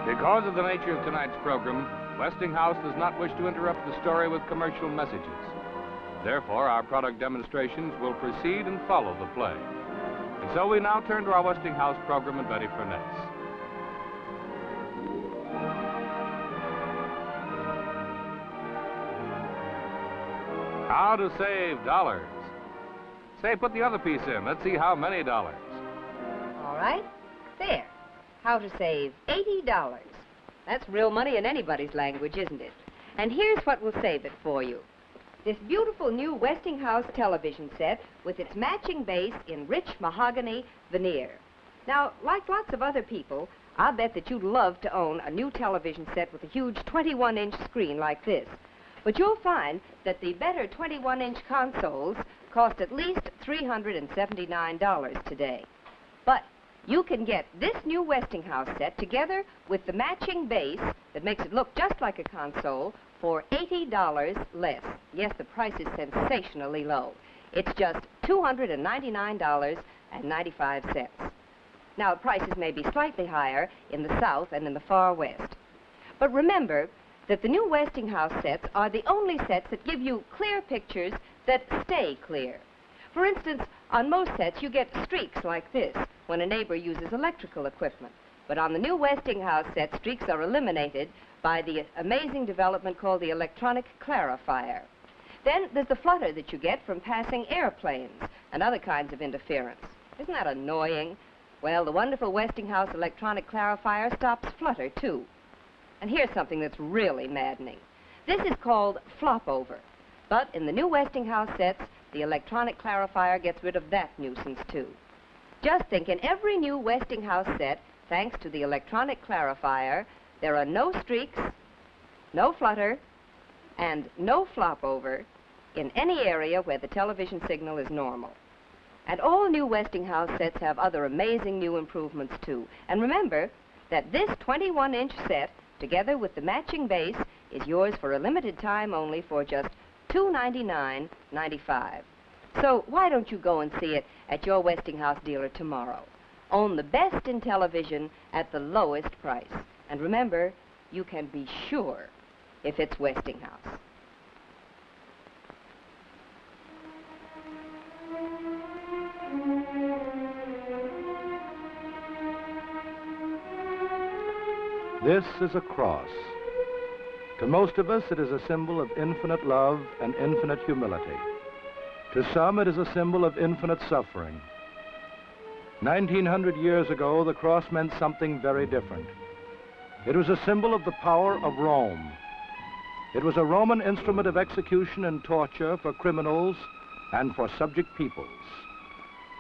Because of the nature of tonight's program, Westinghouse does not wish to interrupt the story with commercial messages. Therefore, our product demonstrations will proceed and follow the play. And so we now turn to our Westinghouse program and Betty Furness. How to save dollars. Say, put the other piece in. Let's see how many dollars. All right. There. How to save $80. That's real money in anybody's language, isn't it? And here's what will save it for you. This beautiful new Westinghouse television set with its matching base in rich mahogany veneer. Now, like lots of other people, I'll bet that you'd love to own a new television set with a huge 21-inch screen like this. But you'll find that the better 21-inch consoles cost at least $379 today. But you can get this new Westinghouse set together with the matching base that makes it look just like a console for $80 less. Yes, the price is sensationally low. It's just $299.95. Now, prices may be slightly higher in the South and in the far West. But remember that the new Westinghouse sets are the only sets that give you clear pictures that stay clear. For instance, on most sets you get streaks like this when a neighbor uses electrical equipment. But on the new Westinghouse set, streaks are eliminated by the amazing development called the electronic clarifier. Then there's the flutter that you get from passing airplanes and other kinds of interference. Isn't that annoying? Well, the wonderful Westinghouse electronic clarifier stops flutter, too. And here's something that's really maddening. This is called flop over. But in the new Westinghouse sets, the electronic clarifier gets rid of that nuisance, too. Just think, in every new Westinghouse set, thanks to the electronic clarifier, there are no streaks, no flutter, and no flop over in any area where the television signal is normal. And all new Westinghouse sets have other amazing new improvements, too. And remember that this 21-inch set, together with the matching base, is yours for a limited time only for just $299.95. So why don't you go and see it at your Westinghouse dealer tomorrow? Own the best in television at the lowest price. And remember, you can be sure if it's Westinghouse. This is a cross. To most of us, it is a symbol of infinite love and infinite humility. To some, it is a symbol of infinite suffering. 1900 years ago, the cross meant something very different. It was a symbol of the power of Rome. It was a Roman instrument of execution and torture for criminals and for subject peoples.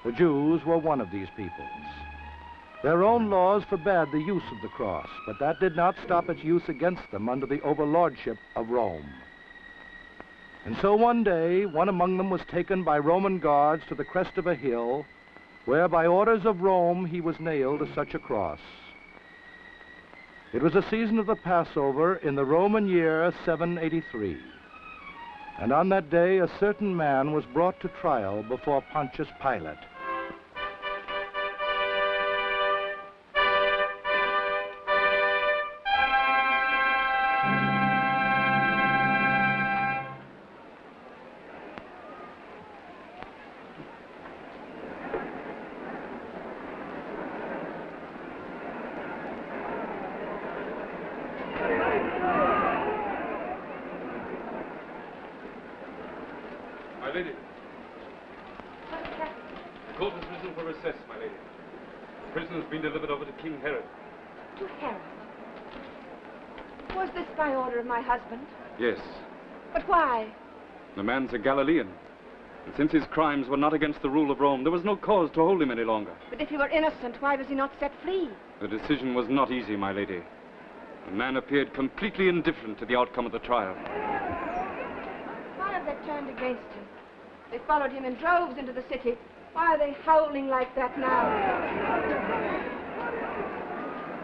The Jews were one of these peoples. Their own laws forbade the use of the cross, but that did not stop its use against them under the overlordship of Rome. And so one day, one among them was taken by Roman guards to the crest of a hill, where by orders of Rome he was nailed to such a cross. It was the season of the Passover in the Roman year 783. And on that day, a certain man was brought to trial before Pontius Pilate. My lady. The court has risen for recess, my lady. The prisoner has been delivered over to King Herod. To Herod? Was this by order of my husband? Yes. But why? The man's a Galilean. And since his crimes were not against the rule of Rome, there was no cause to hold him any longer. But if he were innocent, why was he not set free? The decision was not easy, my lady. The man appeared completely indifferent to the outcome of the trial. Why have they turned against him? They followed him in droves into the city. Why are they howling like that now?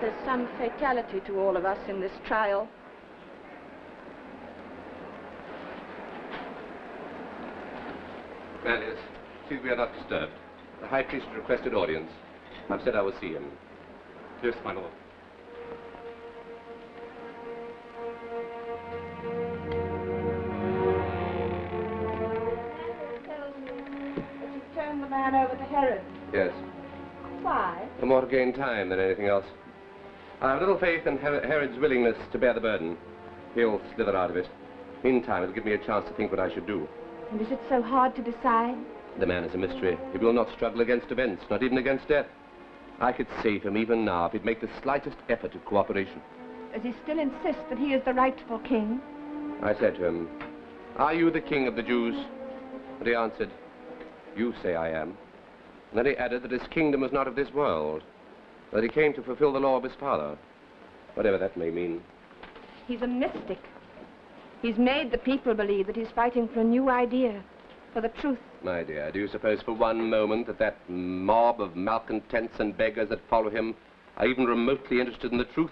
There's some fatality to all of us in this trial. Well, yes. See, we are not disturbed. The High Priest requested audience. I've said I will see him. Yes, my lord. Turn the man over to Herod. Yes. Why? For more to gain time than anything else. I have little faith in Herod's willingness to bear the burden. He'll slither out of it. Meantime, it'll give me a chance to think what I should do. And is it so hard to decide? The man is a mystery. He will not struggle against events, not even against death. I could save him even now if he'd make the slightest effort at cooperation. Does he still insist that he is the rightful king? I said to him, "Are you the king of the Jews?" And he answered, "You say I am." And then he added that his kingdom was not of this world, that he came to fulfill the law of his father, whatever that may mean. He's a mystic. He's made the people believe that he's fighting for a new idea, for the truth. My dear, do you suppose for one moment that that mob of malcontents and beggars that follow him are even remotely interested in the truth?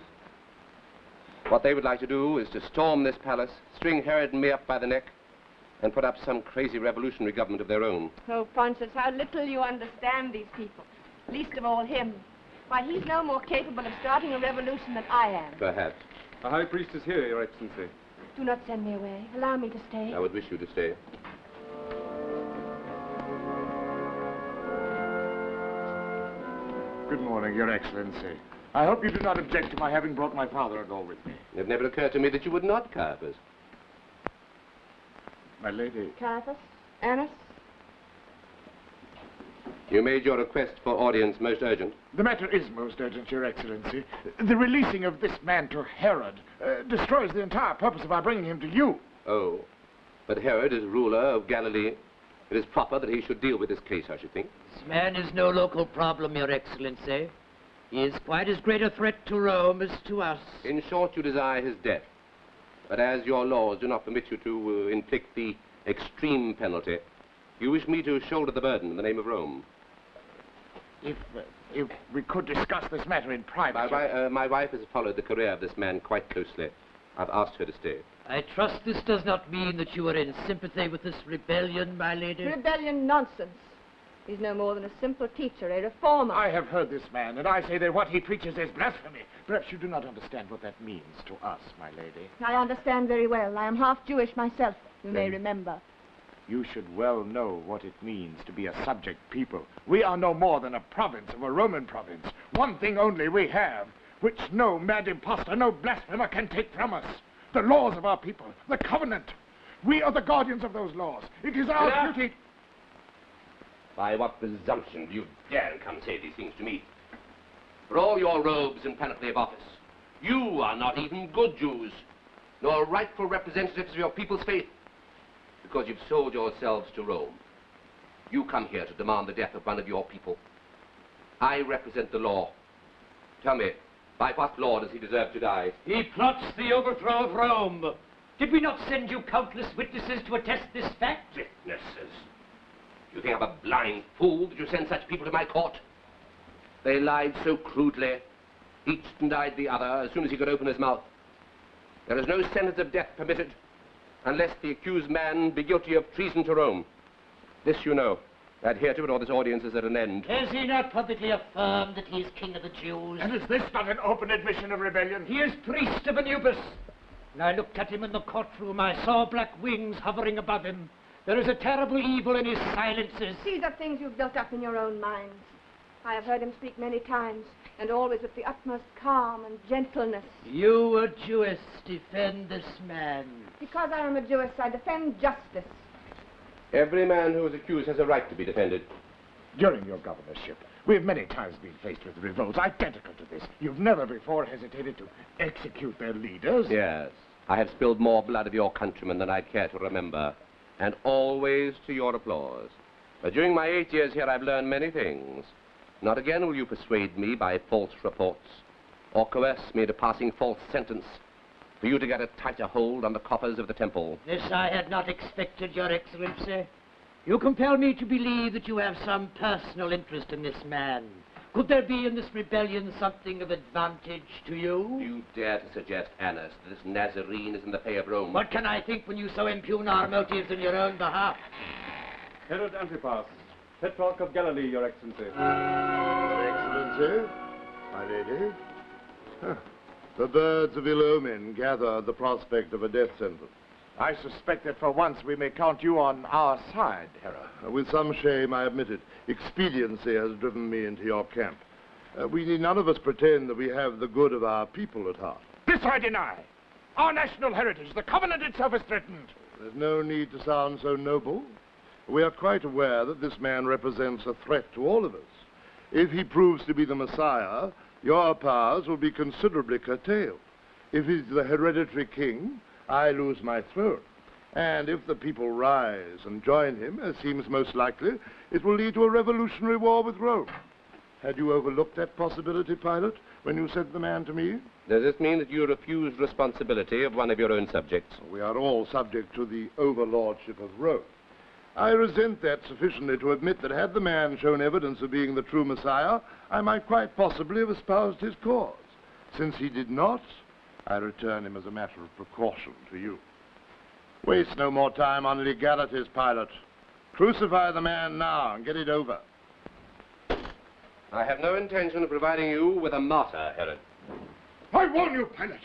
What they would like to do is to storm this palace, string Herod and me up by the neck, and put up some crazy revolutionary government of their own. Oh, Pontius, how little you understand these people. Least of all him. Why, he's no more capable of starting a revolution than I am. Perhaps. The High Priest is here, Your Excellency. Do not send me away. Allow me to stay. I would wish you to stay. Good morning, Your Excellency. I hope you do not object to my having brought my father-in-law with me. It never occurred to me that you would not, Caiaphas. My lady. Caiaphas? Annas? You made your request for audience most urgent. The matter is most urgent, Your Excellency. The releasing of this man to Herod destroys the entire purpose of our bringing him to you. Oh, but Herod is ruler of Galilee. It is proper that he should deal with this case, I should think. This man is no local problem, Your Excellency. He is quite as great a threat to Rome as to us. In short, you desire his death. But as your laws do not permit you to inflict the extreme penalty, you wish me to shoulder the burden in the name of Rome. If we could discuss this matter in private... My wife has followed the career of this man quite closely. I've asked her to stay. I trust this does not mean that you are in sympathy with this rebellion, my lady. Rebellion nonsense. He's no more than a simple teacher, a reformer. I have heard this man, and I say that what he preaches is blasphemy. Perhaps you do not understand what that means to us, my lady. I understand very well. I am half Jewish myself, you may remember. You should well know what it means to be a subject people. We are no more than a province of a Roman province. One thing only we have, which no mad impostor, no blasphemer can take from us. The laws of our people, the covenant. We are the guardians of those laws. It is our duty... By what presumption do you dare come say these things to me? For all your robes and panoply of office, you are not even good Jews, nor rightful representatives of your people's faith, because you've sold yourselves to Rome. You come here to demand the death of one of your people. I represent the law. Tell me, by what law does he deserve to die? He plots the overthrow of Rome. Did we not send you countless witnesses to attest this fact? Witnesses? You think I'm a blind fool that you send such people to my court? They lied so crudely. Each denied the other as soon as he could open his mouth. There is no sentence of death permitted unless the accused man be guilty of treason to Rome. This you know. Adhere to it or this audience is at an end. Has he not publicly affirmed that he is king of the Jews? And is this not an open admission of rebellion? He is priest of Anubis. When I looked at him in the courtroom, I saw black wings hovering above him. There is a terrible evil in his silences. These are things you've built up in your own minds. I have heard him speak many times, and always with the utmost calm and gentleness. You, a Jewess, defend this man. Because I am a Jewess, I defend justice. Every man who is accused has a right to be defended. During your governorship, we have many times been faced with revolts identical to this. You've never before hesitated to execute their leaders. Yes. I have spilled more blood of your countrymen than I'd care to remember. And always to your applause. But during my 8 years here, I've learned many things. Not again will you persuade me by false reports, or coerce me into passing false sentence for you to get a tighter hold on the coffers of the temple. This I had not expected, Your Excellency. You compel me to believe that you have some personal interest in this man. Could there be in this rebellion something of advantage to you? Do you dare to suggest, Annas, that this Nazarene is in the pay of Rome? What can I think when you so impugn our motives in your own behalf? Herod Antipas, Tetrarch of Galilee, Your Excellency. Your Excellency, my lady. Huh. The birds of ill omen gather at the prospect of a death sentence. I suspect that for once we may count you on our side, Herod. With some shame, I admit it. Expediency has driven me into your camp. We need none of us pretend that we have the good of our people at heart. This I deny. Our national heritage, the covenant itself, is threatened. There's no need to sound so noble. We are quite aware that this man represents a threat to all of us. If he proves to be the Messiah, your powers will be considerably curtailed. If he's the hereditary king, I lose my throne. And if the people rise and join him, as seems most likely, it will lead to a revolutionary war with Rome. Had you overlooked that possibility, Pilate, when you sent the man to me? Does this mean that you refuse responsibility of one of your own subjects? We are all subject to the overlordship of Rome. I resent that sufficiently to admit that had the man shown evidence of being the true Messiah, I might quite possibly have espoused his cause. Since he did not, I return him as a matter of precaution to you. Waste no more time on legalities, Pilate. Crucify the man now and get it over. I have no intention of providing you with a martyr, Herod. I warn you, Pilate,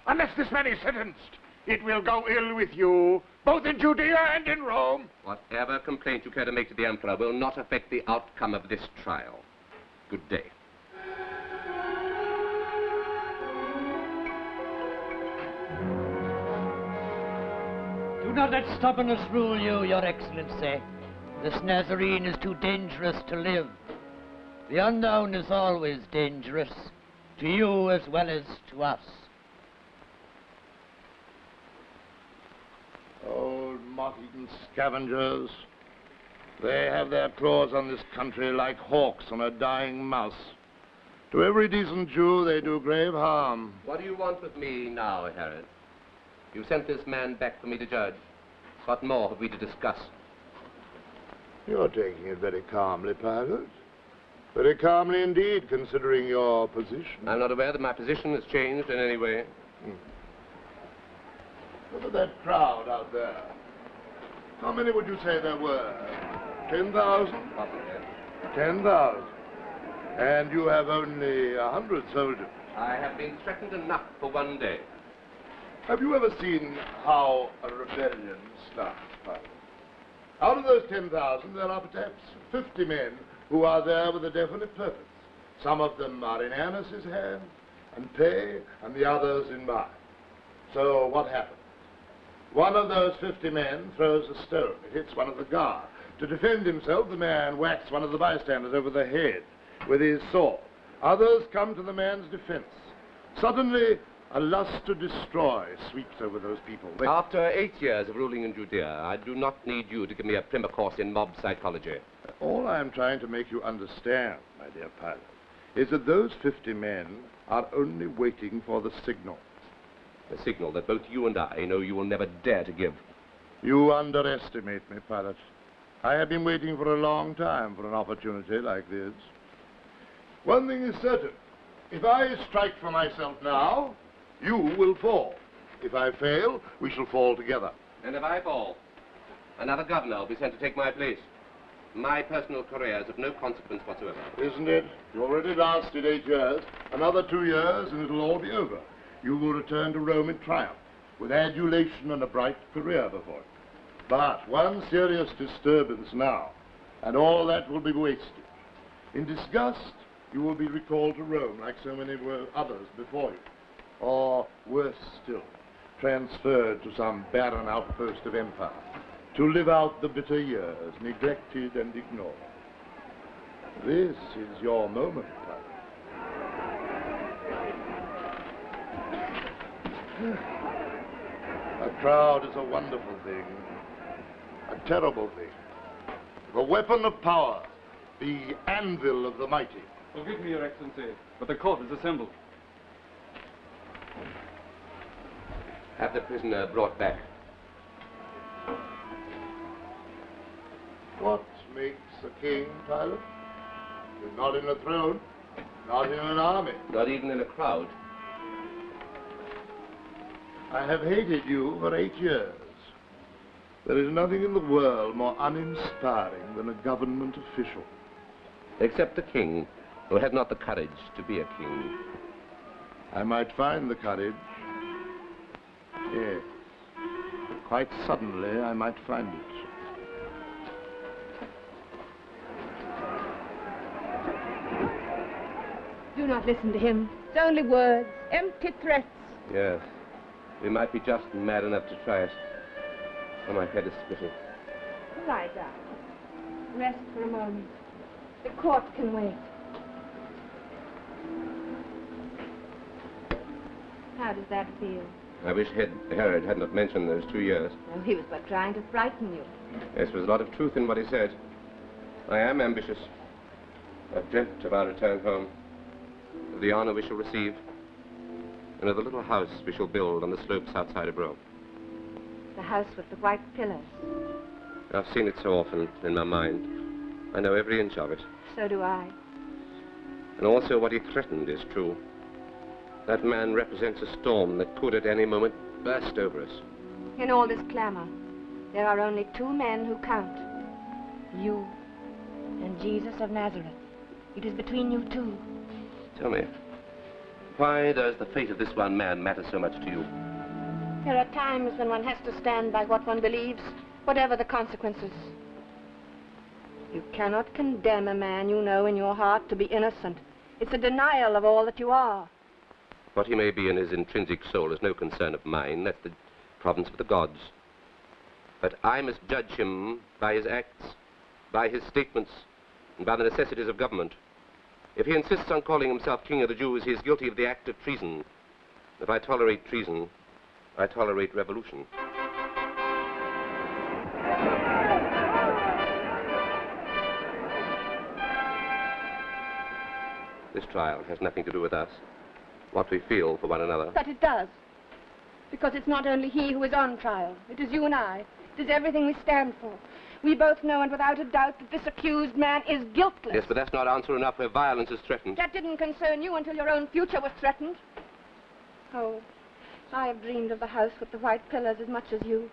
unless this man is sentenced, it will go ill with you, both in Judea and in Rome. Whatever complaint you care to make to the Emperor will not affect the outcome of this trial. Good day. Do not let stubbornness rule you, Your Excellency. This Nazarene is too dangerous to live. The unknown is always dangerous, to you as well as to us. Old moth-eaten scavengers. They have their claws on this country like hawks on a dying mouse. To every decent Jew, they do grave harm. What do you want with me now, Herod? You sent this man back for me to judge. What more have we to discuss? You're taking it very calmly, Pilate. Very calmly indeed, considering your position. I'm not aware that my position has changed in any way. Look at that crowd out there. How many would you say there were? 10,000? 10,000. And you have only 100 soldiers. I have been threatened enough for one day. Have you ever seen how a rebellion starts, Pilate? Out of those 10,000, there are perhaps 50 men who are there with a definite purpose. Some of them are in Annas' hand and pay, and the others in mine. So what happens? One of those 50 men throws a stone. It hits one of the guard. To defend himself, the man whacks one of the bystanders over the head with his sword. Others come to the man's defense. Suddenly, a lust to destroy sweeps over those people. After 8 years of ruling in Judea, I do not need you to give me a primer course in mob psychology. All I am trying to make you understand, my dear Pilate, is that those 50 men are only waiting for the signal. A signal that both you and I know you will never dare to give. You underestimate me, Pilate. I have been waiting for a long time for an opportunity like this. One thing is certain. If I strike for myself now, you will fall. If I fail, we shall fall together. And if I fall, another governor will be sent to take my place. My personal career is of no consequence whatsoever. Isn't it? You already lasted 8 years. Another 2 years, and it'll all be over. You will return to Rome in triumph, with adulation and a bright career before you. But one serious disturbance now, and all that will be wasted. In disgust, you will be recalled to Rome, like so many others before you. Or, worse still, transferred to some barren outpost of empire, to live out the bitter years, neglected and ignored. This is your moment, Pilate. A crowd is a wonderful thing, a terrible thing. The weapon of power, the anvil of the mighty. Forgive me, Your Excellency, but the court is assembled. Have the prisoner brought back. What makes a king, Pilate? You're not in a throne, not in an army. Not even in a crowd. I have hated you for 8 years. There is nothing in the world more uninspiring than a government official. Except the king, who had not the courage to be a king. I might find the courage. Yes. Quite suddenly, I might find it. Do not listen to him. It's only words, empty threats. Yes. We might be just mad enough to try it. Oh, my head is splitting. Lie down. Rest for a moment. The court can wait. How does that feel? I wish Herod had not mentioned those 2 years. Oh, he was but trying to frighten you. Yes, there was a lot of truth in what he said. I am ambitious. I've dreamt of our return home, of the honor we shall receive, and of the little house we shall build on the slopes outside of Rome. The house with the white pillars. I've seen it so often in my mind. I know every inch of it. So do I. And also what he threatened is true. That man represents a storm that could at any moment burst over us. In all this clamor, there are only 2 men who count. You and Jesus of Nazareth. It is between you 2. Tell me, why does the fate of this one man matter so much to you? There are times when one has to stand by what one believes, whatever the consequences. You cannot condemn a man you know in your heart to be innocent. It's a denial of all that you are. What he may be in his intrinsic soul is no concern of mine. That's the province of the gods. But I must judge him by his acts, by his statements, and by the necessities of government. If he insists on calling himself King of the Jews, he is guilty of the act of treason. If I tolerate treason, I tolerate revolution. This trial has nothing to do with us, what we feel for one another. But it does. Because it's not only he who is on trial. It is you and I. It is everything we stand for. We both know and without a doubt that this accused man is guiltless. Yes, but that's not answer enough where violence is threatened. That didn't concern you until your own future was threatened. Oh, I have dreamed of the house with the white pillars as much as you.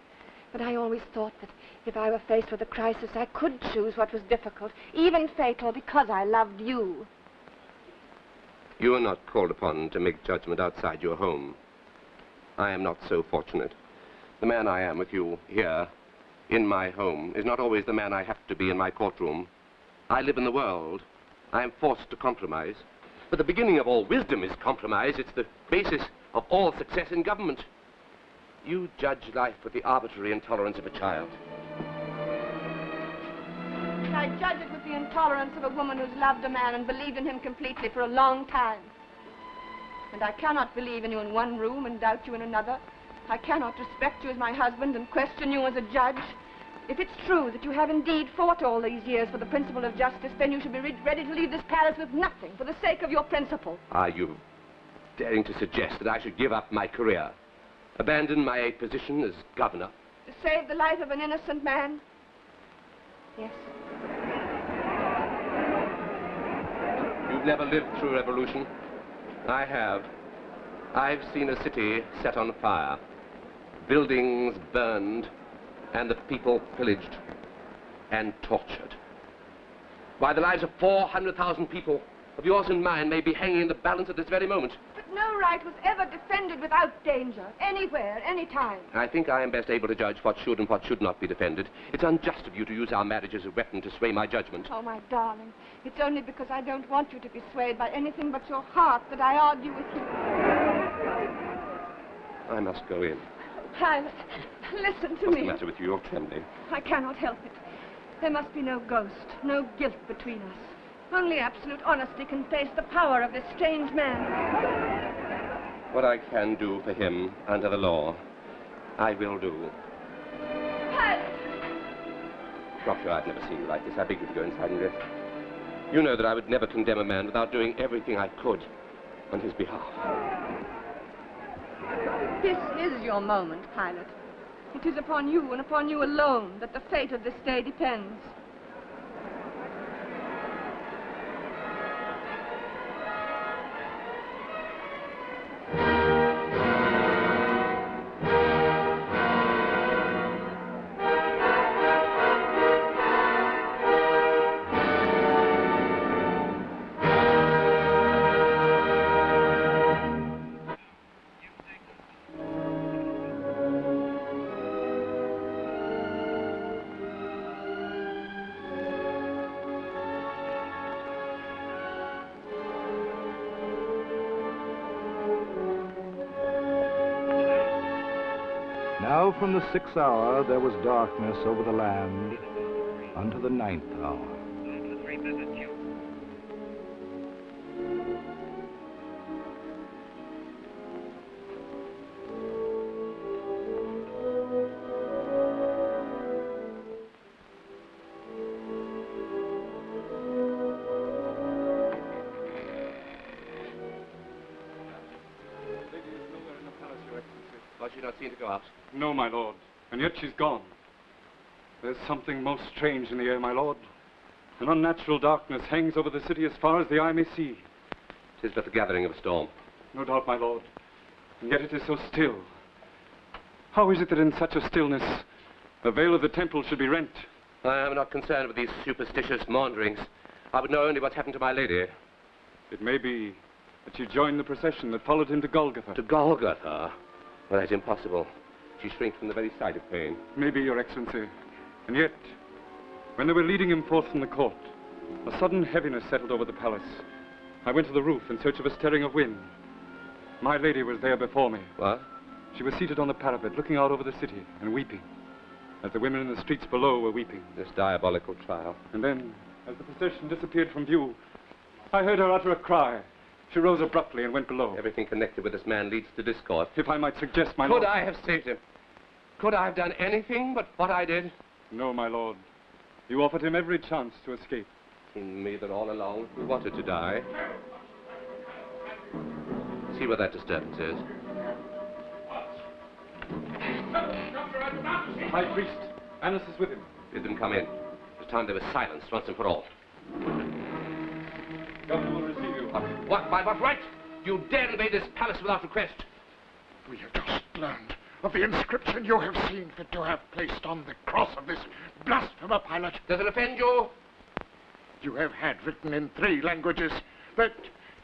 But I always thought that if I were faced with a crisis, I could choose what was difficult, even fatal, because I loved you. You are not called upon to make judgment outside your home. I am not so fortunate. The man I am with you here, in my home, is not always the man I have to be in my courtroom. I live in the world. I am forced to compromise. But the beginning of all wisdom is compromise. It's the basis of all success in government. You judge life with the arbitrary intolerance of a child. I judge it with the intolerance of a woman who's loved a man and believed in him completely for a long time. And I cannot believe in you in one room and doubt you in another. I cannot respect you as my husband and question you as a judge. If it's true that you have indeed fought all these years for the principle of justice, then you should be ready to leave this palace with nothing for the sake of your principle. Are you daring to suggest that I should give up my career, abandon my position as governor? To save the life of an innocent man? Yes. You've never lived through a revolution. I have. I've seen a city set on fire, buildings burned, and the people pillaged and tortured. Why, the lives of 400,000 people, of yours and mine, may be hanging in the balance at this very moment. But no right was ever defended without danger, anywhere, anytime. I think I am best able to judge what should and what should not be defended. It's unjust of you to use our marriage as a weapon to sway my judgment. Oh, my darling, it's only because I don't want you to be swayed by anything but your heart that I argue with you. I must go in. Pilate, listen to What's me. the matter with you? You're trembling. I cannot help it. There must be no ghost, no guilt between us. Only absolute honesty can face the power of this strange man. What I can do for him under the law, I will do. Pilate! Doctor, I've never seen you like this. I beg you to go inside and rest. You know that I would never condemn a man without doing everything I could on his behalf. This is your moment, Pilate. It is upon you and upon you alone that the fate of this day depends. Now from the 6th hour there was darkness over the land unto the 9th hour. Was she not seen to go out? No, my lord. And yet she's gone. There's something most strange in the air, my lord. An unnatural darkness hangs over the city as far as the eye may see. 'Tis but the gathering of a storm. No doubt, my lord. And yet it is so still. How is it that in such a stillness the veil of the temple should be rent? I am not concerned with these superstitious maunderings. I would know only what's happened to my lady. It may be that she joined the procession that followed him to Golgotha. To Golgotha? Well, that's impossible. She shrinks from the very sight of pain. Maybe, Your Excellency. And yet, when they were leading him forth from the court, a sudden heaviness settled over the palace. I went to the roof in search of a stirring of wind. My lady was there before me. What? She was seated on the parapet, looking out over the city and weeping, as the women in the streets below were weeping. This diabolical trial. And then, as the procession disappeared from view, I heard her utter a cry. She rose abruptly and went below. Everything connected with this man leads to discord. If I might suggest, my lord... Could I have saved him? Could I have done anything but what I did? No, my lord. You offered him every chance to escape. Seemed to me that all along he wanted to die. See what that disturbance is. High priest, Annas is with him. Bid them come in. It's time they were silenced once and for all. Governor will receive you. By what right? You dare invade this palace without request. We have just learned of the inscription you have seen fit to have placed on the cross of this blasphemer Pilate. Does it offend you? You have had written in 3 languages that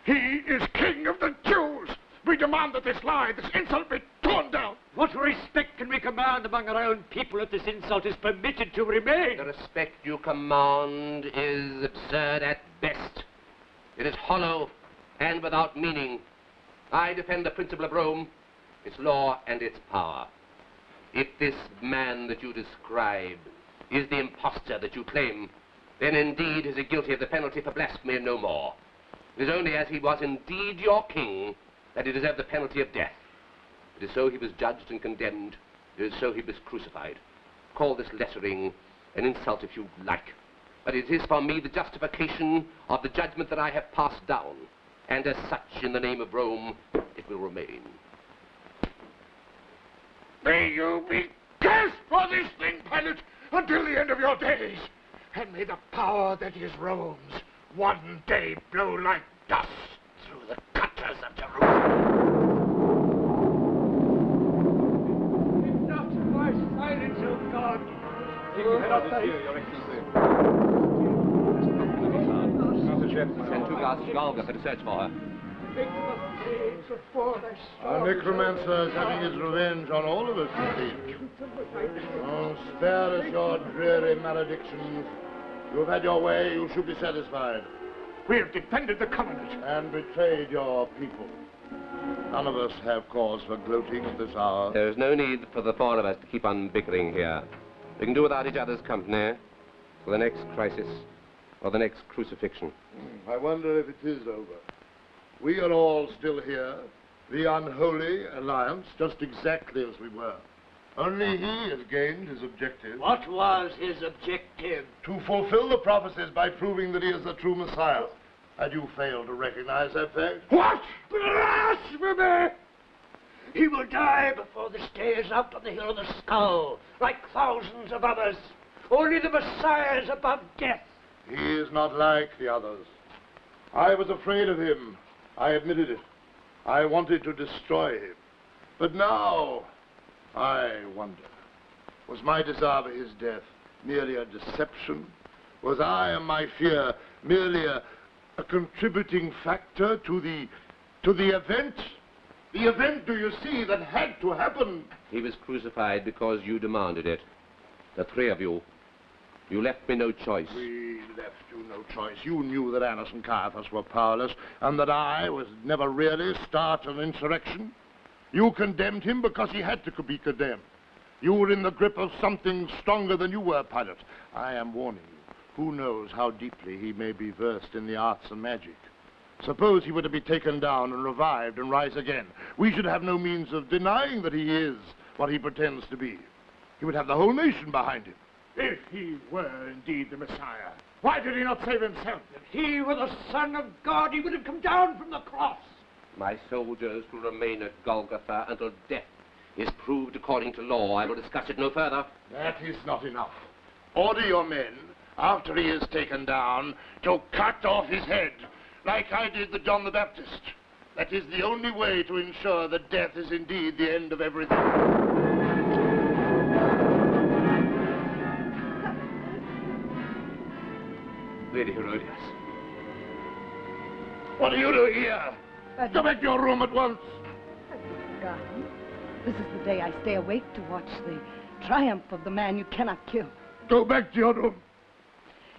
he is king of the Jews. We demand that this lie, this insult be torn down. What respect can we command among our own people if this insult is permitted to remain? The respect you command is absurd at best. It is hollow and without meaning. I defend the principle of Rome, its law and its power. If this man that you describe is the impostor that you claim, then indeed is he guilty of the penalty for blasphemy and no more. It is only as he was indeed your king that he deserved the penalty of death. It is so he was judged and condemned. It is so he was crucified. Call this lettering an insult if you like. But it is for me the justification of the judgment that I have passed down. And as such, in the name of Rome, it will remain. May you be cursed for this thing, Pilate, until the end of your days. And may the power that is Rome's one day blow like dust through the gutters of Jerusalem. If not for silence, O God. Head out is here, Your Excellency. Send 2 guards to Golgotha to search for her. Our necromancer is having his revenge on all of us, indeed. Oh, spare us your dreary maledictions. You have had your way, you should be satisfied. We have defended the covenant. And betrayed your people. None of us have cause for gloating at this hour. There is no need for the 4 of us to keep on bickering here. We can do without each other's company for the next crisis or the next crucifixion. I wonder if it is over. We are all still here, the unholy alliance, just exactly as we were. Only he has gained his objective. What was his objective? To fulfill the prophecies by proving that he is the true Messiah. Had you failed to recognize that fact? What? Blasphemy! He will die before the stairs out on the hill of the skull, like thousands of others. Only the Messiah is above death. He is not like the others. I was afraid of him. I admitted it. I wanted to destroy him. But now, I wonder, was my desire for his death merely a deception? Was I and my fear merely a contributing factor to the event? The event, do you see, that had to happen? He was crucified because you demanded it. The 3 of you. You left me no choice. We left you no choice. You knew that Annas and Caiaphas were powerless, and that I was never really start an insurrection. You condemned him because he had to be condemned. You were in the grip of something stronger than you were, Pilate. I am warning you. Who knows how deeply he may be versed in the arts and magic. Suppose he were to be taken down and revived and rise again. We should have no means of denying that he is what he pretends to be. He would have the whole nation behind him. If he were indeed the Messiah, why did he not save himself? If he were the Son of God, he would have come down from the cross. My soldiers will remain at Golgotha until death is proved according to law. I will discuss it no further. That is not enough. Order your men, after he is taken down, to cut off his head, like I did the John the Baptist. That is the only way to ensure that death is indeed the end of everything. Lady Herodias. What do you do here? Go back to your room at once. Forgotten. This is the day I stay awake to watch the triumph of the man you cannot kill. Go back to your room.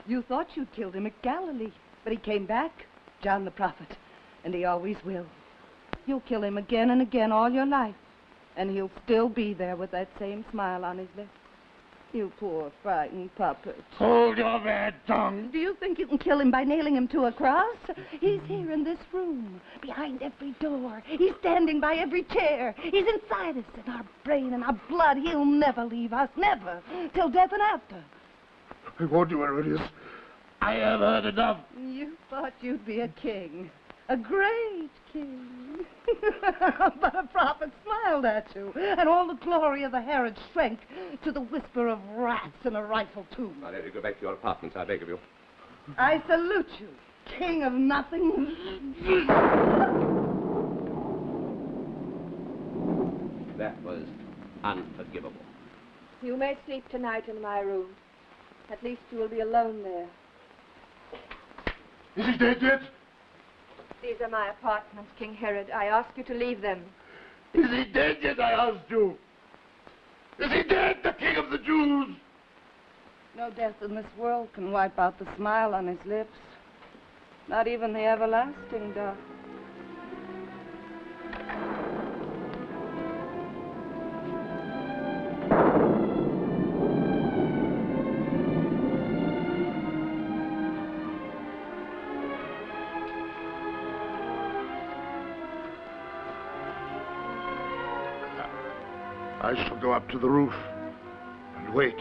You thought you'd killed him at Galilee, but he came back, John the prophet, and he always will. You'll kill him again and again all your life, and he'll still be there with that same smile on his lips. You poor frightened puppet. Hold your bad tongue. Do you think you can kill him by nailing him to a cross? He's here in this room, behind every door. He's standing by every chair. He's inside us, in our brain and our blood. He'll never leave us, never, till death and after. I warned you, Herodias. I have heard enough. You thought you'd be a king. A great king. But a prophet smiled at you, and all the glory of the Herod shrank to the whisper of rats in a rifle tomb. Now, let you go back to your apartments, I beg of you. I salute you, king of nothing. That was unforgivable. You may sleep tonight in my room. At least you will be alone there. Is he dead yet? These are my apartments, King Herod. I ask you to leave them. Is he dead yet, I asked you? Is he dead, the king of the Jews? No death in this world can wipe out the smile on his lips. Not even the everlasting doth. I shall go up to the roof and wait.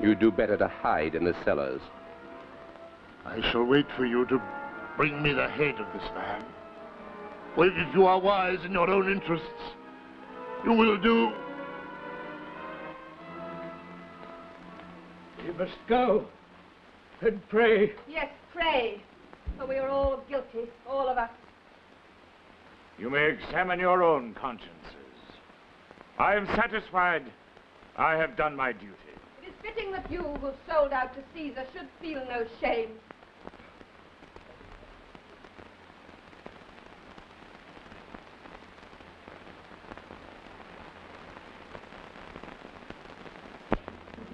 You'd do better to hide in the cellars. I shall wait for you to bring me the head of this man. Well, if you are wise in your own interests, you will do. You must go and pray. Yes, pray. For we are all guilty, all of us. You may examine your own consciences. I am satisfied I have done my duty. It is fitting that you, who sold out to Caesar, should feel no shame.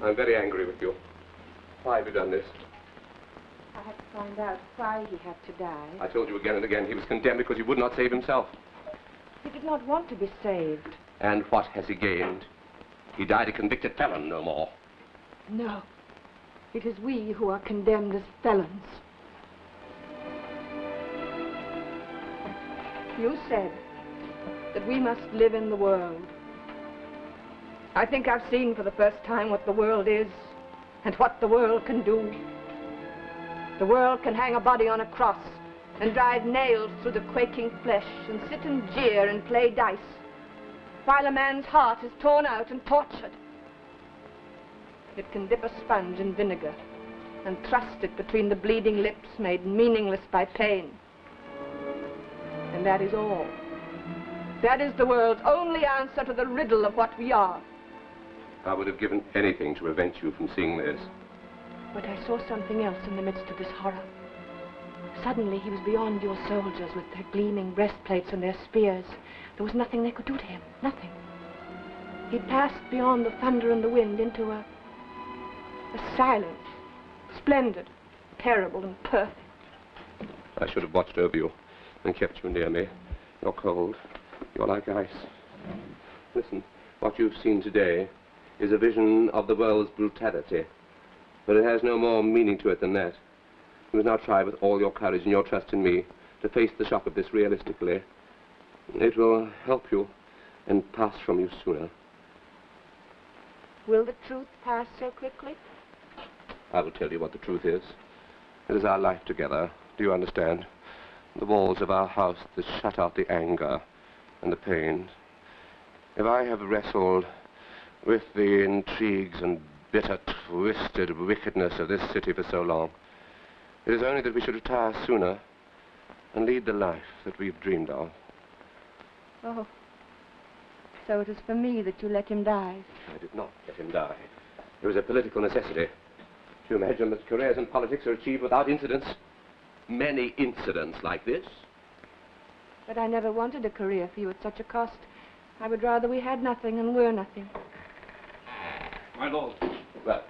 I'm very angry with you. Why have you done this? I had to find out why he had to die. I told you again and again he was condemned because he would not save himself. He did not want to be saved. And what has he gained? He died a convicted felon, no more. No. It is we who are condemned as felons. You said that we must live in the world. I think I've seen for the first time what the world is and what the world can do. The world can hang a body on a cross and drive nails through the quaking flesh and sit and jeer and play dice while a man's heart is torn out and tortured. It can dip a sponge in vinegar and thrust it between the bleeding lips made meaningless by pain. And that is all. That is the world's only answer to the riddle of what we are. I would have given anything to prevent you from seeing this. But I saw something else in the midst of this horror. Suddenly he was beyond your soldiers with their gleaming breastplates and their spears. There was nothing they could do to him, nothing. He passed beyond the thunder and the wind into a silence, splendid, terrible, and perfect. I should have watched over you and kept you near me. You're cold. You're like ice. Listen, what you've seen today is a vision of the world's brutality. But it has no more meaning to it than that. You must now try with all your courage and your trust in me to face the shock of this realistically. It will help you and pass from you sooner. Will the truth pass so quickly? I will tell you what the truth is. It is our life together. Do you understand? The walls of our house that shut out the anger and the pain. If I have wrestled with the intrigues and bitter, twisted wickedness of this city for so long, it is only that we should retire sooner and lead the life that we've dreamed of. Oh, so it is for me that you let him die. I did not let him die. It was a political necessity. Do you imagine that careers in politics are achieved without incidents? Many incidents like this. But I never wanted a career for you at such a cost. I would rather we had nothing and were nothing. My lord. Well?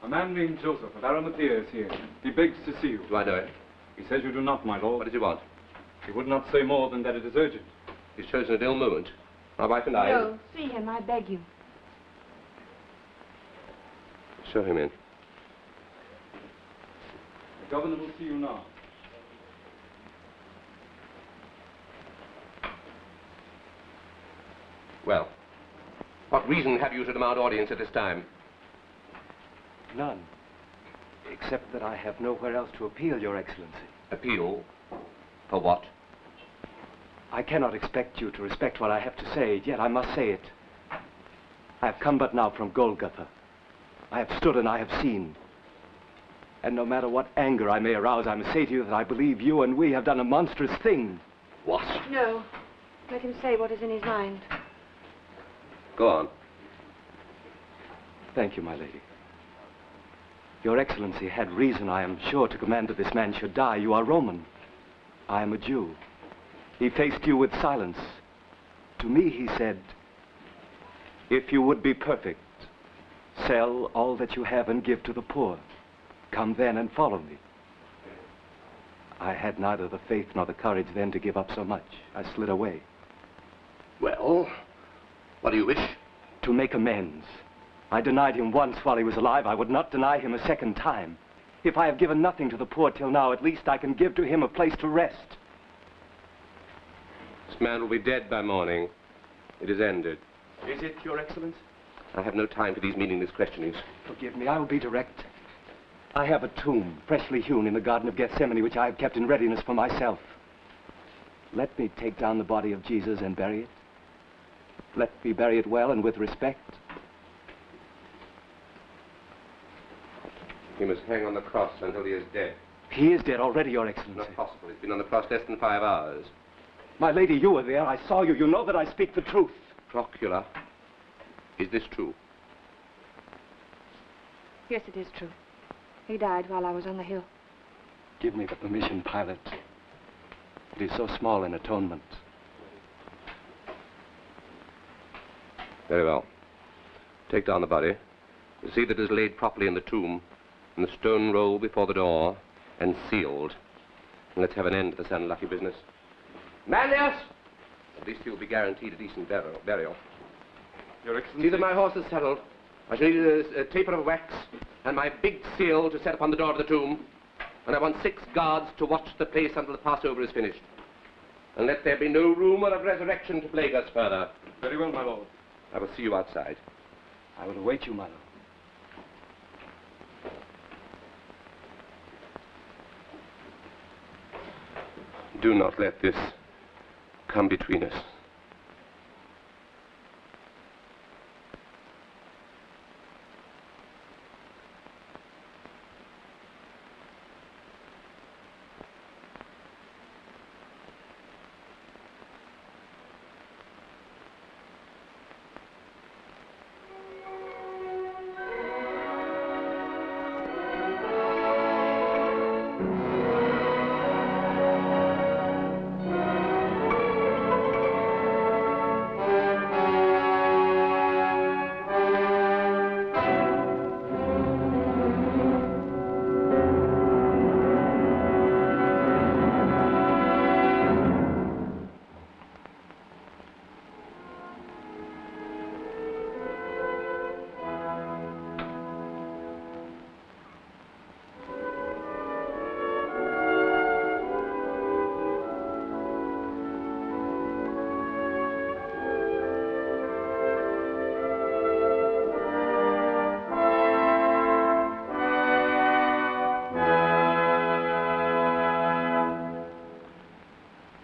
A man named Joseph of Arimathea is here. He begs to see you. Do I know him? He says you do not, my lord. What does he want? He would not say more than that it is urgent. He's chosen an ill moment. My wife and I... No, see him, I beg you. Show him in. The governor will see you now. Well, what reason have you to demand audience at this time? None. Except that I have nowhere else to appeal, Your Excellency. Appeal? For what? I cannot expect you to respect what I have to say, yet I must say it. I have come but now from Golgotha. I have stood and I have seen. And no matter what anger I may arouse, I must say to you that I believe you and we have done a monstrous thing. What? No. Let him say what is in his mind. Go on. Thank you, my lady. Your Excellency had reason, I am sure, to command that this man should die. You are Roman. I am a Jew. He faced you with silence. To me, he said, if you would be perfect, sell all that you have and give to the poor. Come then and follow me. I had neither the faith nor the courage then to give up so much. I slid away. Well, what do you wish? To make amends. I denied him once while he was alive. I would not deny him a second time. If I have given nothing to the poor till now, at least I can give to him a place to rest. This man will be dead by morning. It is ended. Is it, Your Excellency? I have no time for these meaningless questionings. Forgive me, I will be direct. I have a tomb, freshly hewn in the Garden of Gethsemane, which I have kept in readiness for myself. Let me take down the body of Jesus and bury it. Let me bury it well and with respect. He must hang on the cross until he is dead. He is dead already, Your Excellency. Not possible. He's been on the cross less than 5 hours. My lady, you were there. I saw you. You know that I speak the truth. Procula, is this true? Yes, it is true. He died while I was on the hill. Give me the permission, Pilate. It is so small an atonement. Very well. Take down the body. See that it is laid properly in the tomb, and the stone roll before the door, and sealed. And let's have an end to this unlucky business. Manlius! At least you'll be guaranteed a decent burial. Your Excellency... See that my horse is saddled. I shall need a taper of wax and my big seal to set upon the door of the tomb. And I want 6 guards to watch the place until the Passover is finished. And let there be no rumor of resurrection to plague us further. Very well, my lord. I will see you outside. I will await you, my lord. Do not let this come between us.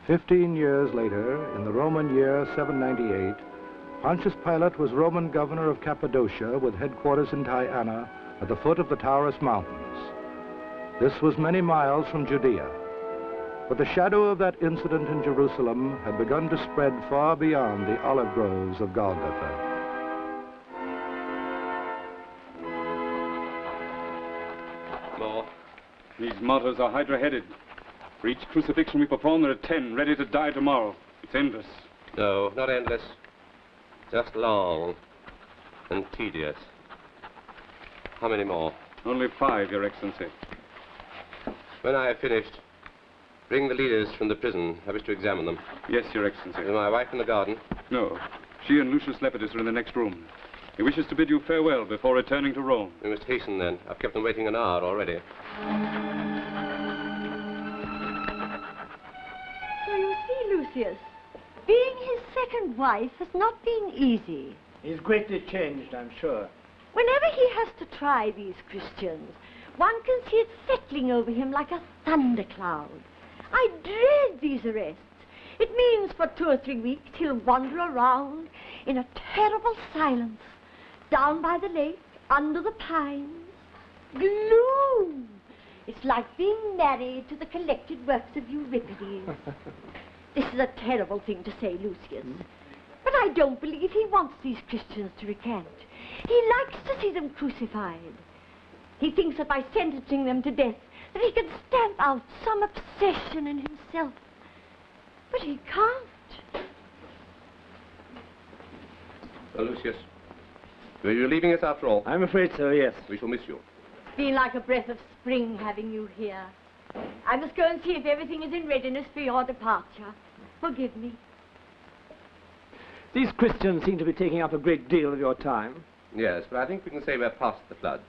15 years later, in the Roman year 798, Pontius Pilate was Roman governor of Cappadocia with headquarters in Tyana at the foot of the Taurus Mountains. This was many miles from Judea, but the shadow of that incident in Jerusalem had begun to spread far beyond the olive groves of Golgotha. More. These martyrs are hydra-headed. For each crucifixion we perform, there are 10 ready to die tomorrow. It's endless. No, not endless. Just long and tedious. How many more? Only 5, Your Excellency. When I have finished, bring the leaders from the prison. I wish to examine them. Yes, Your Excellency. Is my wife in the garden? No. She and Lucius Lepidus are in the next room. He wishes to bid you farewell before returning to Rome. We must hasten, then. I've kept them waiting an hour already. So you see, Lucius, being his second wife has not been easy. He's greatly changed, I'm sure. Whenever he has to try these Christians, one can see it settling over him like a thundercloud. I dread these arrests. It means for 2 or 3 weeks he'll wander around in a terrible silence, down by the lake, under the pines. Gloom! It's like being married to the collected works of Euripides. This is a terrible thing to say, Lucius. But I don't believe he wants these Christians to recant. He likes to see them crucified. He thinks that by sentencing them to death, that he can stamp out some obsession in himself. But he can't. Well, Lucius, are you leaving us after all? I'm afraid so, yes. We shall miss you. It's been like a breath of spring having you here. I must go and see if everything is in readiness for your departure. Forgive me. These Christians seem to be taking up a great deal of your time. Yes, but I think we can say we're past the flood.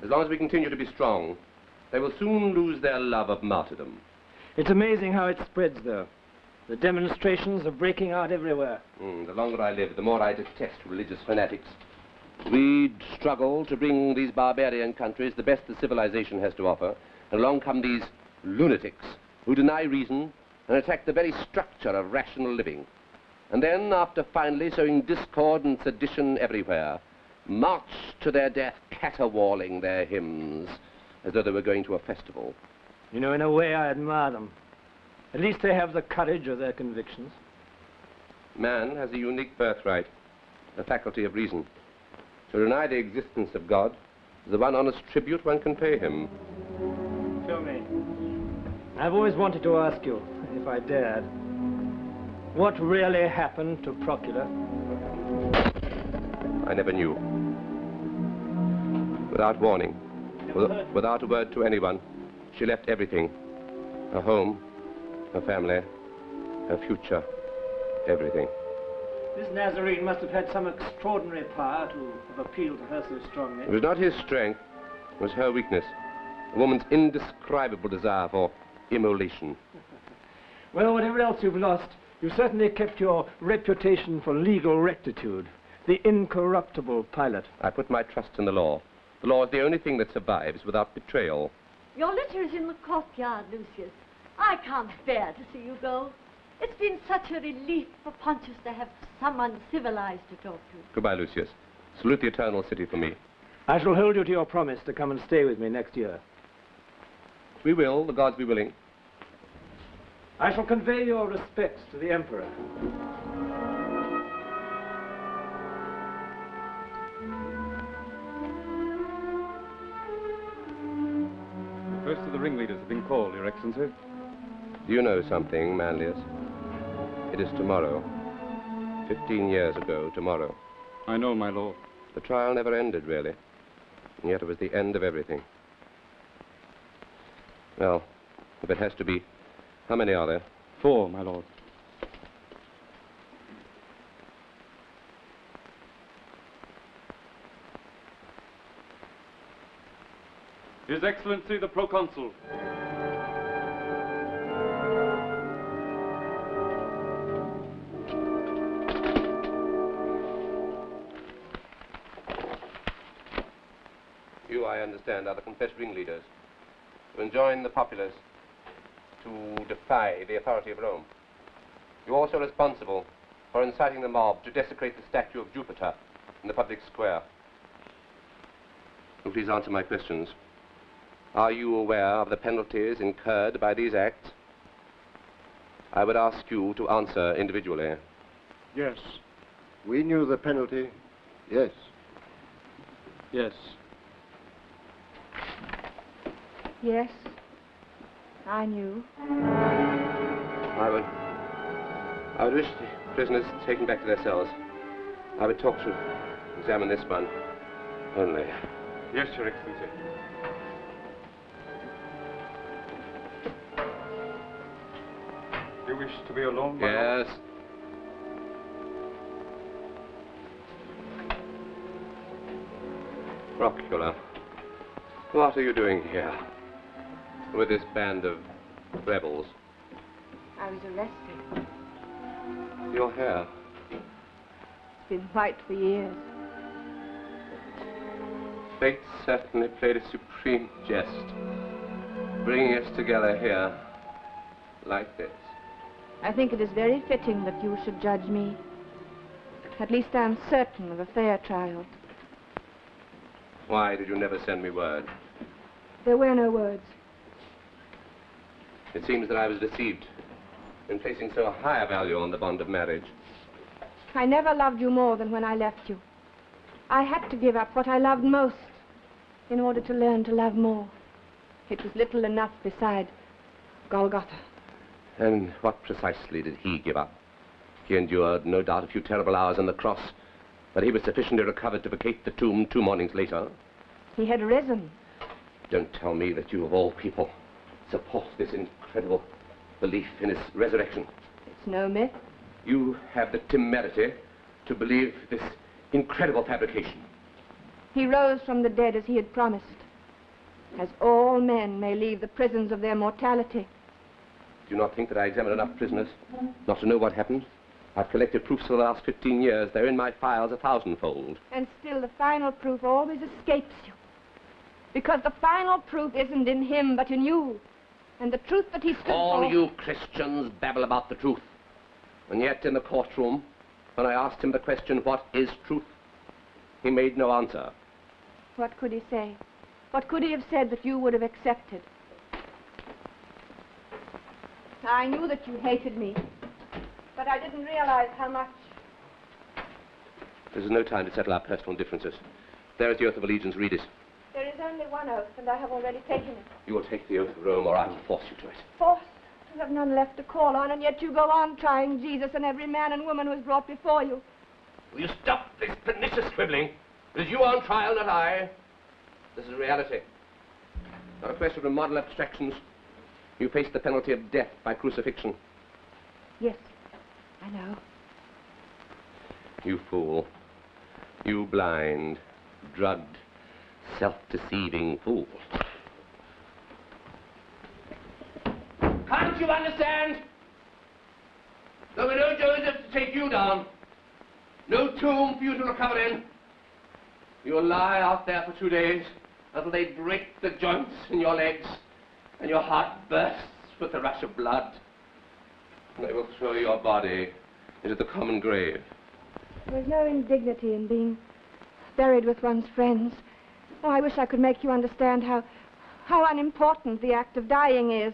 As long as we continue to be strong, they will soon lose their love of martyrdom. It's amazing how it spreads, though. The demonstrations are breaking out everywhere. The longer I live, the more I detest religious fanatics. We struggle to bring these barbarian countries the best that civilization has to offer, and along come these lunatics who deny reason and attack the very structure of rational living. And then, after finally sowing discord and sedition everywhere, march to their death caterwauling their hymns as though they were going to a festival. You know, in a way, I admire them. At least they have the courage of their convictions. Man has a unique birthright, the faculty of reason. To deny the existence of God is the one honest tribute one can pay him. Tell me, I've always wanted to ask you, if I dared, what really happened to Procula? I never knew. Without warning, without a word to anyone, she left everything. Her home, her family, her future, everything. This Nazarene must have had some extraordinary power to have appealed to her so strongly. It was not his strength, it was her weakness. A woman's indescribable desire for immolation. Well, whatever else you've lost, you certainly kept your reputation for legal rectitude. The incorruptible Pilate. I put my trust in the law. The law is the only thing that survives without betrayal. Your litter is in the courtyard, Lucius. I can't bear to see you go. It's been such a relief for Pontius to have someone civilized to talk to. Goodbye, Lucius. Salute the eternal city for me. I shall hold you to your promise to come and stay with me next year. We will, the gods be willing. I shall convey your respects to the Emperor. The first of the ringleaders have been called, Your Excellency. Do you know something, Manlius? It is tomorrow. 15 years ago, tomorrow. I know, my lord. The trial never ended, really. And yet it was the end of everything. Well, if it has to be, how many are there? 4, my lord. His Excellency the Proconsul. You, I understand, are the confessed ringleaders who enjoin the populace to defy the authority of Rome. You're also responsible for inciting the mob to desecrate the statue of Jupiter in the public square. Will you please answer my questions? Are you aware of the penalties incurred by these acts? I would ask you to answer individually. Yes. We knew the penalty. Yes. Yes. Yes, I knew. I would wish the prisoners taken back to their cells. I would talk to examine this one only. Yes, Your Excellency. You wish to be alone, my lord? Yes. Procula, what are you doing here with this band of rebels? I was arrested. Your hair. It's been white for years. Fate certainly played a supreme jest, bringing us together here like this. I think it is very fitting that you should judge me. At least I am certain of a fair trial. Why did you never send me word? There were no words. It seems that I was deceived in placing so high a value on the bond of marriage. I never loved you more than when I left you. I had to give up what I loved most in order to learn to love more. It was little enough beside Golgotha. And what precisely did he give up? He endured, no doubt, a few terrible hours on the cross, but he was sufficiently recovered to vacate the tomb 2 mornings later. He had risen. Don't tell me that you, of all people, support this incredible belief in his resurrection. It's no myth. You have the temerity to believe this incredible fabrication. He rose from the dead as he had promised, as all men may leave the prisons of their mortality. Do you not think that I examined enough prisoners not to know what happened? I've collected proofs for the last 15 years. They're in my files 1,000-fold. And still the final proof always escapes you. Because the final proof isn't in him, but in you. And the truth that he stood for... All you Christians babble about the truth. And yet in the courtroom, when I asked him the question, what is truth? He made no answer. What could he say? What could he have said that you would have accepted? I knew that you hated me, but I didn't realize how much. This is no time to settle our personal differences. There is the oath of allegiance. Read it. There is only one oath, and I have already taken it. You will take the oath of Rome, or I will force you to it. Forced? You have none left to call on, and yet you go on trying Jesus and every man and woman who is brought before you. Will you stop this pernicious scribbling? It is you on trial, not I. This is reality. Not a question of model abstractions. You face the penalty of death by crucifixion. Yes, I know. You fool. You blind, drugged, self-deceiving fool. Can't you understand? There'll be no Joseph to take you down. No tomb for you to recover in. You'll lie out there for 2 days until they break the joints in your legs and your heart bursts with the rush of blood. And they will throw your body into the common grave. There's no indignity in being buried with one's friends. Oh, I wish I could make you understand how unimportant the act of dying is.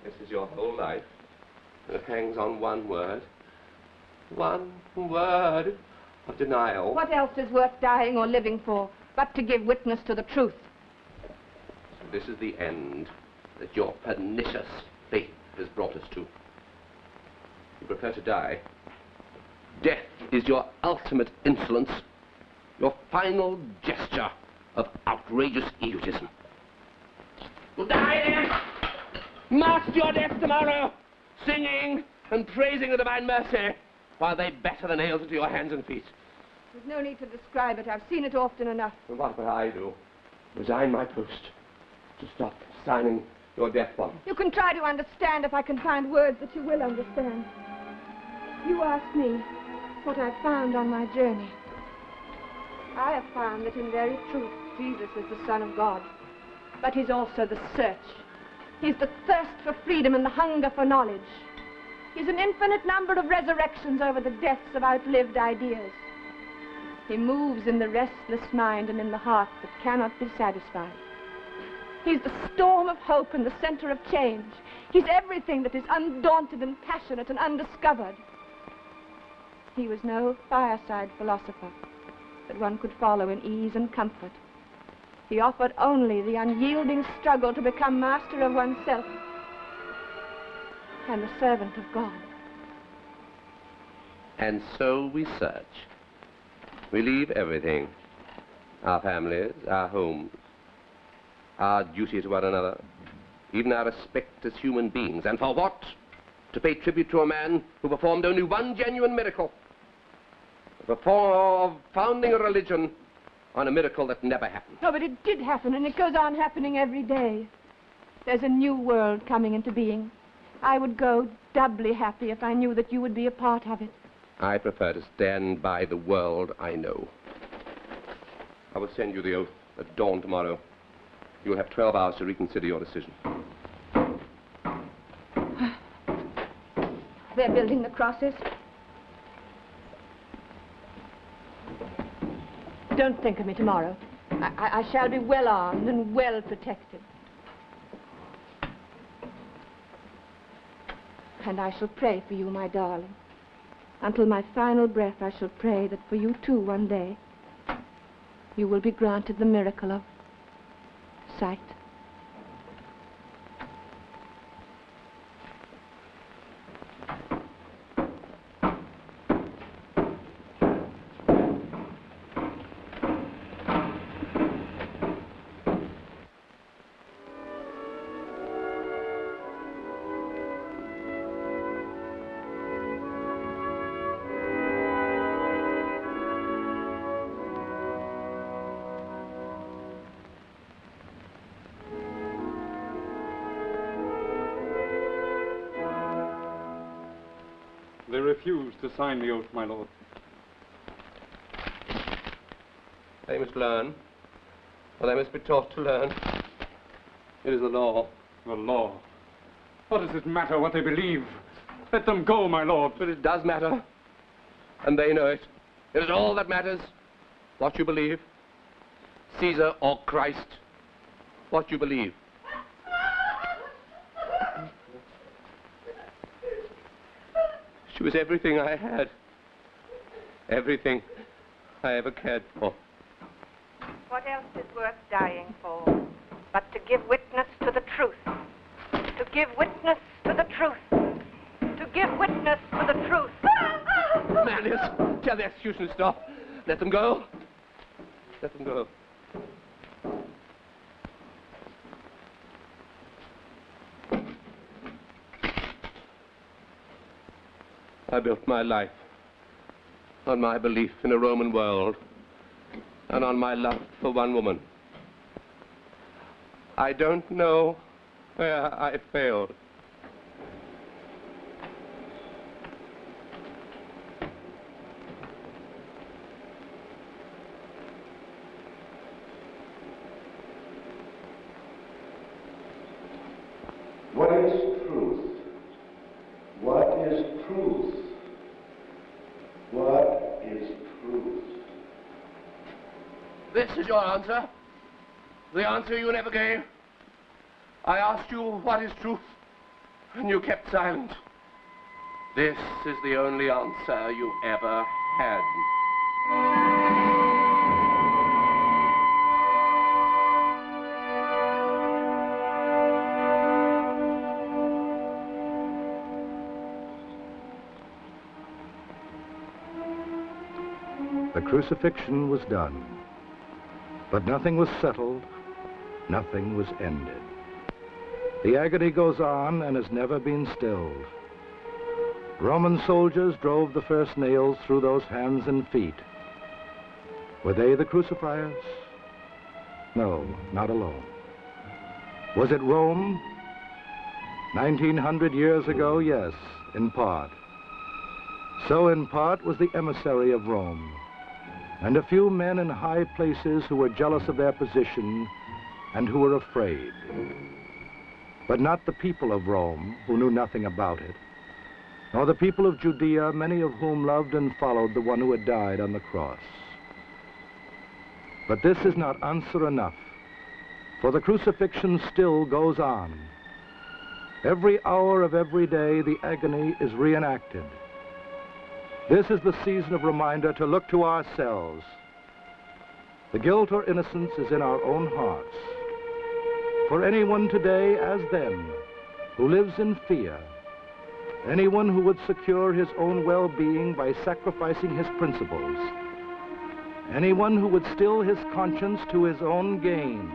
This is your whole life. And it hangs on one word. One word of denial. What else is worth dying or living for but to give witness to the truth? So this is the end that your pernicious faith has brought us to. You prefer to die. Death is your ultimate insolence, your final gesture of outrageous egotism. You'll die then! March to your death tomorrow, singing and praising the divine mercy, while they batter the nails into your hands and feet. There's no need to describe it. I've seen it often enough. And what will I do? Resign my post to stop signing your death warrant. You can try to understand if I can find words that you will understand. You asked me what I've found on my journey. I have found that in very truth, Jesus is the Son of God. But he's also the search. He's the thirst for freedom and the hunger for knowledge. He's an infinite number of resurrections over the deaths of outlived ideas. He moves in the restless mind and in the heart that cannot be satisfied. He's the storm of hope and the center of change. He's everything that is undaunted and passionate and undiscovered. He was no fireside philosopher that one could follow in ease and comfort. He offered only the unyielding struggle to become master of oneself and the servant of God. And so we search. We leave everything. Our families, our homes, our duty to one another, even our respect as human beings. And for what? To pay tribute to a man who performed only one genuine miracle. Of founding a religion on a miracle that never happened. No, but it did happen, and it goes on happening every day. There's a new world coming into being. I would go doubly happy if I knew that you would be a part of it. I prefer to stand by the world I know. I will send you the oath at dawn tomorrow. You'll have 12 hours to reconsider your decision. They're building the crosses. Don't think of me tomorrow. I shall be well armed and well protected. And I shall pray for you, my darling. Until my final breath, I shall pray that for you too, one day, you will be granted the miracle of sight. They refuse to sign the oath, my lord. They must learn, or they must be taught to learn. It is the law. The law? What does it matter what they believe? Let them go, my lord. But it does matter, and they know it. It is all that matters, what you believe. Caesar or Christ, what you believe. She was everything I had. Everything I ever cared for. What else is worth dying for but to give witness to the truth? To give witness to the truth. To give witness to the truth. Manlius, tell the execution to stop. Let them go. Let them go. I built my life on my belief in a Roman world and on my love for one woman. I don't know where I failed. What is truth? What is truth? What is truth? This is your answer. The answer you never gave. I asked you what is truth, and you kept silent. This is the only answer you ever had. The crucifixion was done, but nothing was settled, nothing was ended. The agony goes on and has never been stilled. Roman soldiers drove the first nails through those hands and feet. Were they the crucifiers? No, not alone. Was it Rome? 1900 years ago, yes, in part. So in part was the emissary of Rome, and a few men in high places who were jealous of their position and who were afraid. But not the people of Rome, who knew nothing about it. nor the people of Judea, many of whom loved and followed the one who had died on the cross. But this is not answer enough, for the crucifixion still goes on. Every hour of every day, the agony is reenacted. This is the season of reminder to look to ourselves. The guilt or innocence is in our own hearts. For anyone today, as then, who lives in fear, anyone who would secure his own well-being by sacrificing his principles, anyone who would still his conscience to his own gain,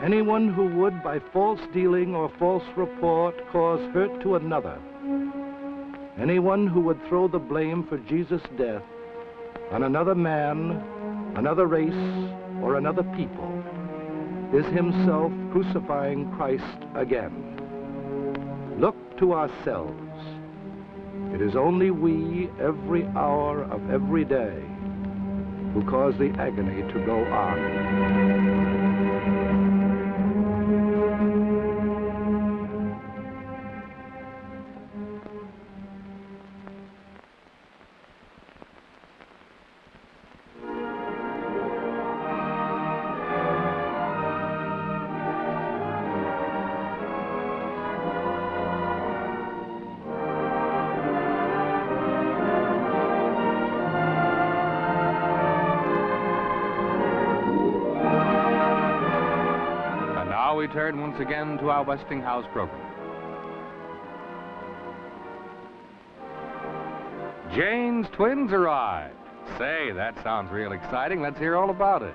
anyone who would, by false dealing or false report, cause hurt to another, anyone who would throw the blame for Jesus' death on another man, another race, or another people, is himself crucifying Christ again. Look to ourselves. It is only we, every hour of every day, who cause the agony to go on. We turn once again to our Westinghouse program. Jane's twins arrived. Say, that sounds real exciting. Let's hear all about it.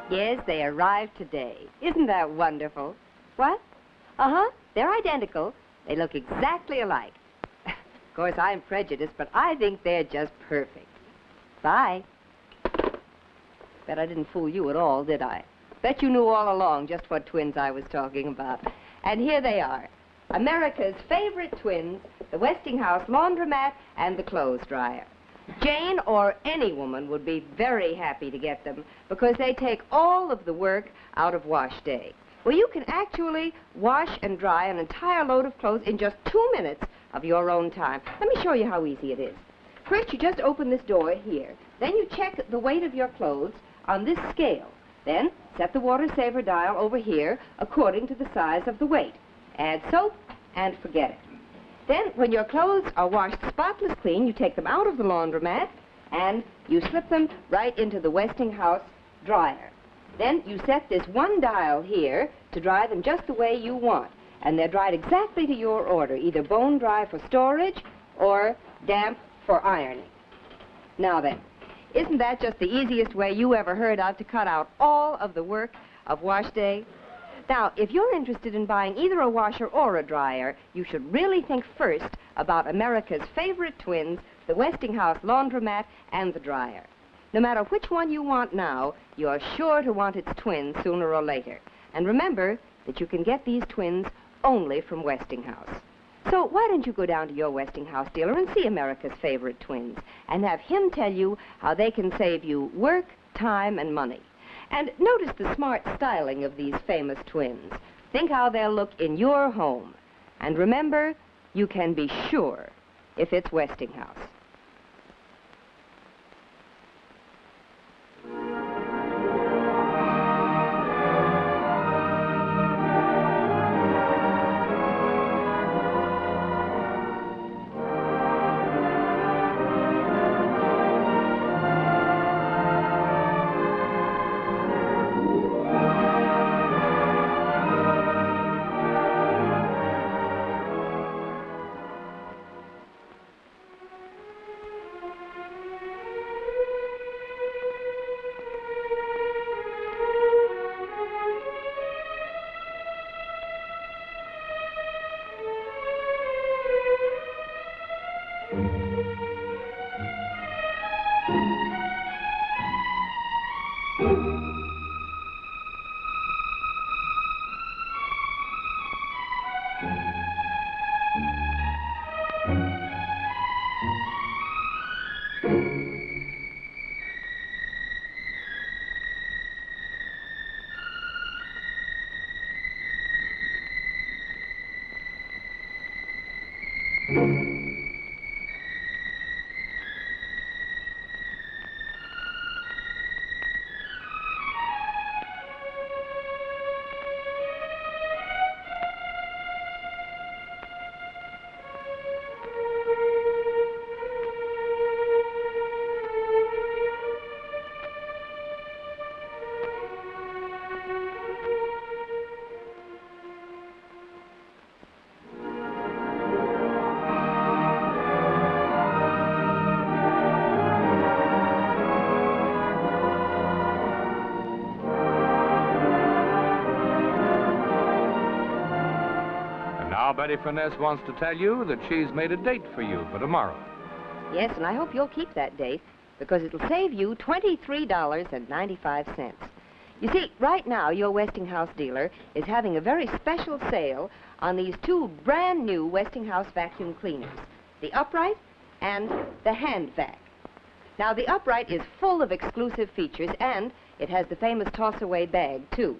Yes, they arrived today. Isn't that wonderful? What? Uh-huh. They're identical. They look exactly alike. Of course, I'm prejudiced, but I think they're just perfect. Bye. Bet I didn't fool you at all, did I? Bet you knew all along just what twins I was talking about. And here they are. America's favorite twins, the Westinghouse laundromat and the clothes dryer. Jane or any woman would be very happy to get them because they take all of the work out of wash day. Well, you can actually wash and dry an entire load of clothes in just 2 minutes of your own time. Let me show you how easy it is. First, you just open this door here. Then you check the weight of your clothes on this scale. Then, set the water saver dial over here according to the size of the weight. Add soap and forget it. Then, when your clothes are washed spotless clean, you take them out of the laundromat and you slip them right into the Westinghouse dryer. Then you set this one dial here to dry them just the way you want. And they're dried exactly to your order, either bone dry for storage or damp for ironing. Now then, isn't that just the easiest way you ever heard of to cut out all of the work of wash day? Now, if you're interested in buying either a washer or a dryer, you should really think first about America's favorite twins, the Westinghouse laundromat and the dryer. No matter which one you want now, you're sure to want its twins sooner or later. And remember that you can get these twins only from Westinghouse. So why don't you go down to your Westinghouse dealer and see America's favorite twins and have him tell you how they can save you work, time, and money. And notice the smart styling of these famous twins. Think how they'll look in your home. And remember, you can be sure if it's Westinghouse. Now, Betty Furness wants to tell you that she's made a date for you for tomorrow. Yes, and I hope you'll keep that date because it'll save you $23.95. You see, right now, your Westinghouse dealer is having a very special sale on these two brand new Westinghouse vacuum cleaners, the upright and the hand vac. Now, the upright is full of exclusive features, and it has the famous toss-away bag, too.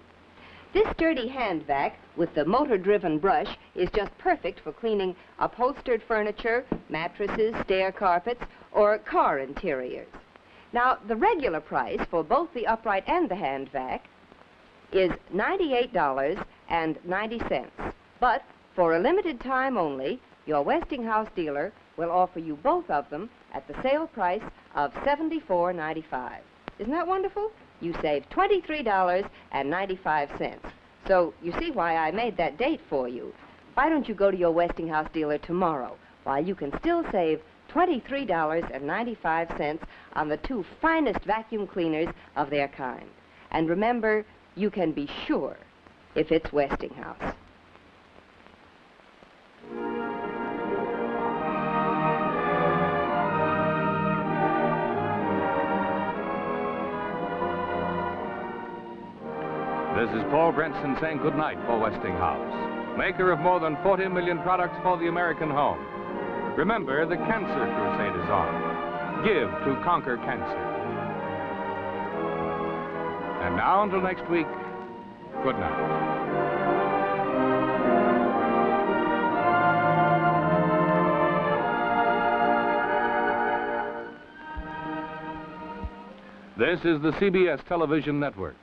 This sturdy hand vac with the motor-driven brush is just perfect for cleaning upholstered furniture, mattresses, stair carpets, or car interiors. Now, the regular price for both the upright and the hand vac is $98.90. But for a limited time only, your Westinghouse dealer will offer you both of them at the sale price of $74.95. Isn't that wonderful? You save $23.95. So you see why I made that date for you. Why don't you go to your Westinghouse dealer tomorrow while you can still save $23.95 on the two finest vacuum cleaners of their kind. And remember, you can be sure if it's Westinghouse. This is Paul Brenson saying goodnight for Westinghouse, maker of more than 40 million products for the American home. Remember, the cancer crusade is on. Give to conquer cancer. And now, until next week, good night. This is the CBS Television Network.